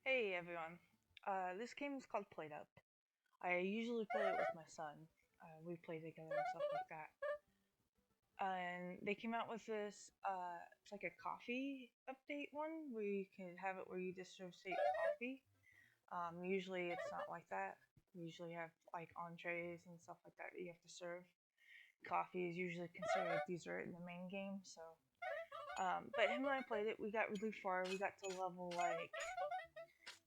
Hey everyone. This game is called Played Up. I usually play it with my son. We play together and stuff like that. And they came out with this, it's like a coffee update one where you can have it where you just serve straight coffee. Usually it's not like that. We usually have like entrees and stuff like that you have to serve. Coffee is usually considered a dessert in the main game, so. But him and I played it. We got really far. We got to level like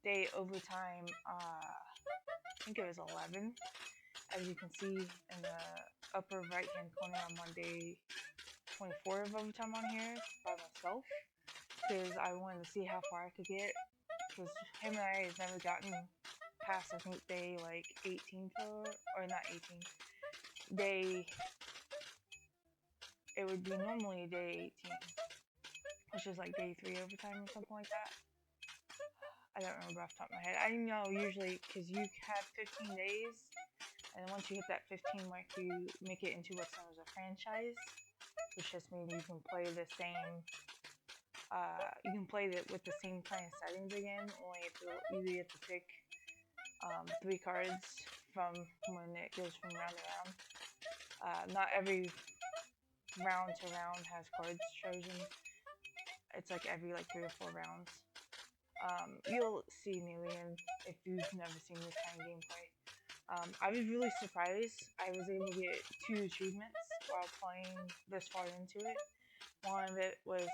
day overtime. I think it was 11. As you can see in the upper right hand corner, I'm on day 24 of overtime on here by myself because I wanted to see how far I could get. Because him and I has never gotten past, I think, day like 18 or not 18. Day, it would be normally day 18, which is like day 3 overtime or something like that. I don't remember off the top of my head. I know usually because you have 15 days, and once you hit that 15 mark, you make it into what's known as a franchise, which just means you can play the same. You can play it with the same kind of settings again. Only you get to pick 3 cards from when it goes from round to round. Not every round to round has cards chosen. It's like every like 3 or 4 rounds. You'll see near the end if you've never seen this kind of gameplay. I was really surprised. I was able to get 2 achievements while playing this far into it. One of it was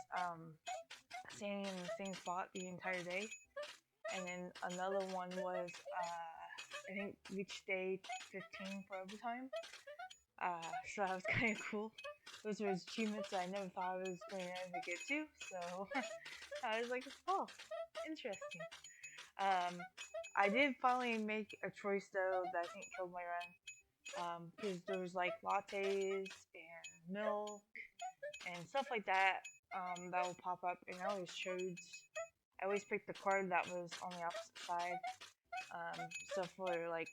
staying in the same spot the entire day, and then another one was I think reach day 15 for overtime. So that was kind of cool. Those were achievements I never thought I was going to ever get to. So I was like, oh, interesting. I did finally make a choice though that I think killed my run. Because there was like lattes and milk and stuff like that. That will pop up, and I always picked the card that was on the opposite side. So for like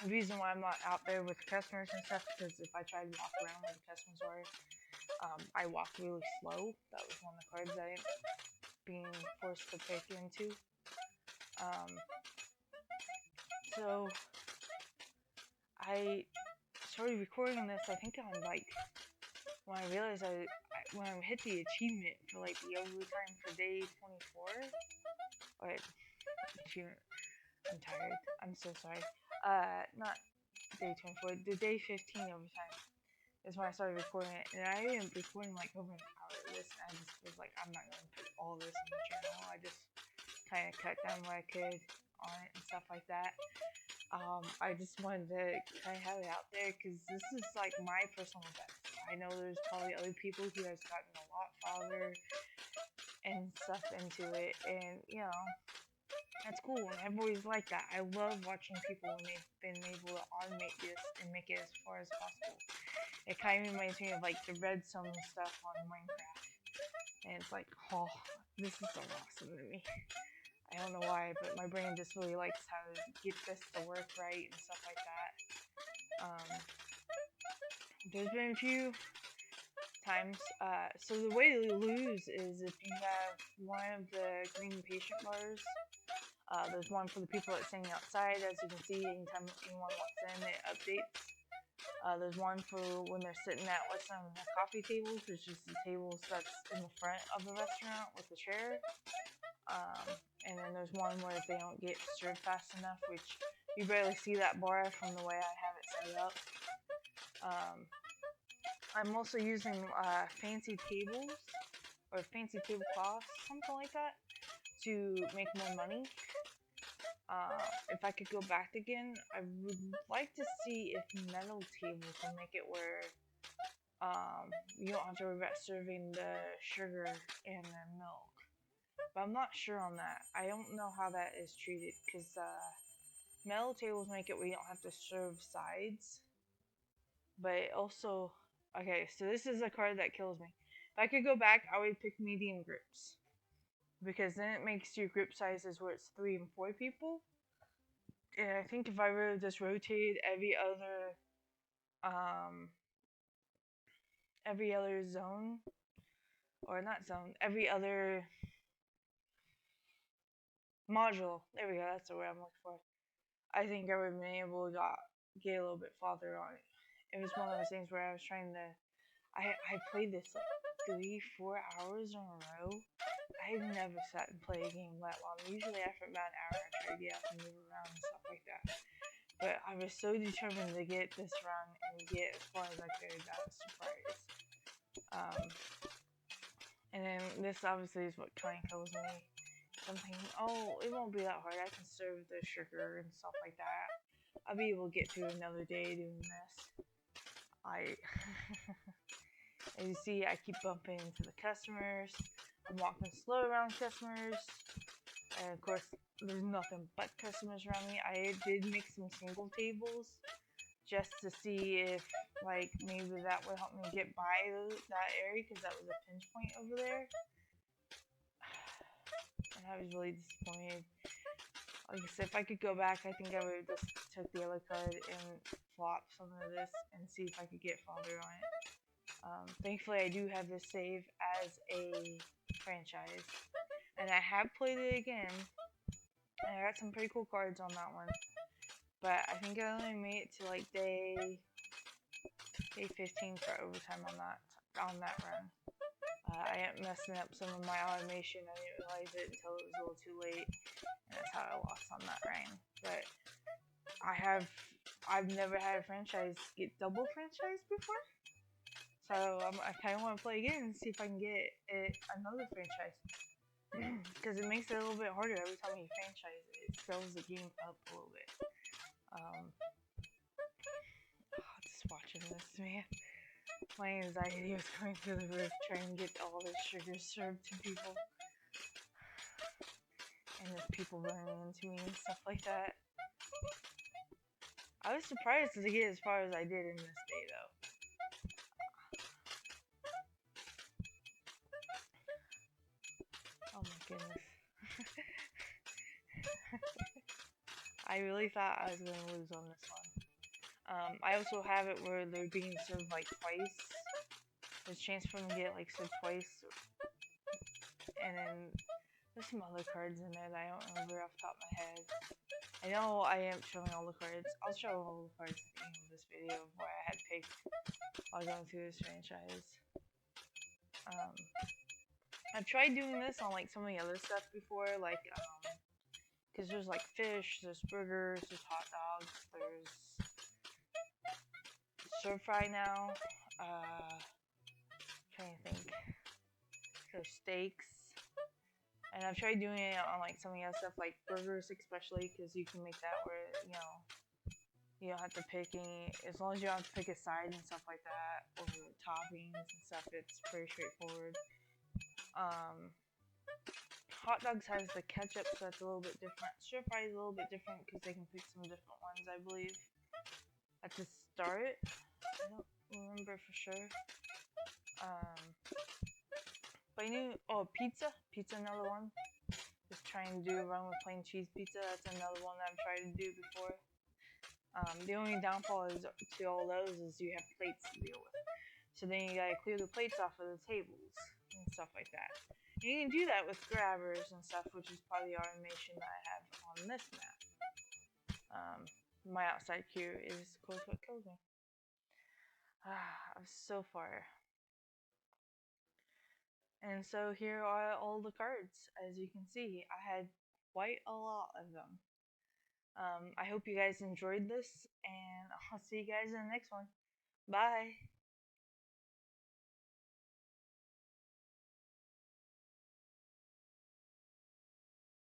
the reason why I'm not out there with customers and stuff, because if I try to walk around where the customers are, I walk really slow. That was one of the cards I ended up being forced to pick into. Um, so I started recording this. I think on like when I realized when I hit the achievement for like the overtime for day 24. Or achievement. I'm tired. I'm so sorry. Not day 24. The day 15 overtime is when I started recording it, and I ended up recording like over an hour of this. And I just was like, I'm not gonna put all this on the channel. I just kind of cut down what I could on it and stuff like that. I just wanted to kind of have it out there because this is like my personal best. I know there's probably other people who has gotten a lot farther and stuff into it, and that's cool. And I've always liked that. I love watching people when they've been able to automate this and make it as far as possible. It kind of reminds me of like the redstone stuff on Minecraft, and it's like, oh, this is so awesome to me. I don't know why, but my brain just really likes how to get this to work right and stuff like that. There's been a few times. So the way to lose is if you have one of the green patient bars. There's one for the people that's standing outside. As you can see, anytime anyone walks in, it updates. There's one for when they're sitting at what's on the coffee tables, which is the tables that's in the front of the restaurant with the chair. And then there's one where if they don't get served fast enough, which you barely see that bar from the way I have it set up. I'm also using fancy tables or fancy tablecloths, something like that, to make more money. If I could go back again, I would like to see if metal tables will make it where you don't have to worry about serving the sugar and the milk. But I'm not sure on that. I don't know how that is treated because metal tables make it where you don't have to serve sides. But also, okay, so this is a card that kills me. If I could go back, I would pick medium groups because then it makes your group sizes where it's 3 and 4 people. And I think if I would have just rotated um, every other zone, or not zone, every other module. There we go. That's the word I'm looking for. I think I would have been able to get a little bit farther on it. It was one of those things where I was trying to. I played this like 3-4 hours in a row. I've never sat and played a game that long. Usually after about an hour, I try to get up and move around and stuff like that. But I was so determined to get this run and get as far as I could that I was surprised. And then this obviously is what kind of kills me. I'm thinking, oh, it won't be that hard. I can serve the sugar and stuff like that. I'll be able to get through another day doing this. As you see, I keep bumping into the customers. I'm walking slow around customers. And of course, there's nothing but customers around me. I did make some single tables just to see if, like, maybe that would help me get by that area because that was a pinch point over there. And I was really disappointed. Like I said, if I could go back, I think I would have just took the yellow card and flop some of this and see if I could get farther on it. Thankfully, I do have this save as a franchise. And I have played it again. And I got some pretty cool cards on that one. But I think I only made it to like day 15 for overtime on that run. I ended up messing up some of my automation. I didn't realize it until it was a little too late, and that's how I lost on that run. But I've never had a franchise get double franchise before, so I kind of want to play again and see if I can get another franchise. Because it makes it a little bit harder every time you franchise it. It fills the game up a little bit. Just watching this, man. My anxiety was going through the roof trying to get all this sugar served to people. And there's people running into me and stuff like that. I was surprised to get as far as I did in this day, though. Oh my goodness. I really thought I was going to lose on this one. I also have it where they're being served like twice. There's a chance for them to get like served twice. And then there's some other cards in there that I don't remember off the top of my head. I know I am showing all the cards. I'll show all the cards at the end of this video of what I had picked while going through this franchise. I've tried doing this on like some of the other stuff before, like because there's like fish, there's burgers, there's hot dogs, there's stir fry now. Trying to think. There's steaks. And I've tried doing it on like some of the other stuff, like burgers especially, because you can make that where, you know, you don't have to pick any, as long as you don't have to pick a side and stuff like that, or toppings and stuff, it's pretty straightforward. Hot dogs has the ketchup, so that's a little bit different. Stir fry is a little bit different because they can pick some different ones, I believe. At the start, I don't remember for sure. But I knew, pizza, another one. Just trying to do a run with plain cheese pizza. That's another one that I've tried to do before. The only downfall is to all those is you have plates to deal with. So then you gotta clear the plates off of the tables and stuff like that. And you can do that with grabbers and stuff, which is part of the automation that I have on this map. My outside queue is, of course, what kills me. I'm so far. And so here are all the cards. As you can see, I had quite a lot of them. I hope you guys enjoyed this, and I'll see you guys in the next one. Bye!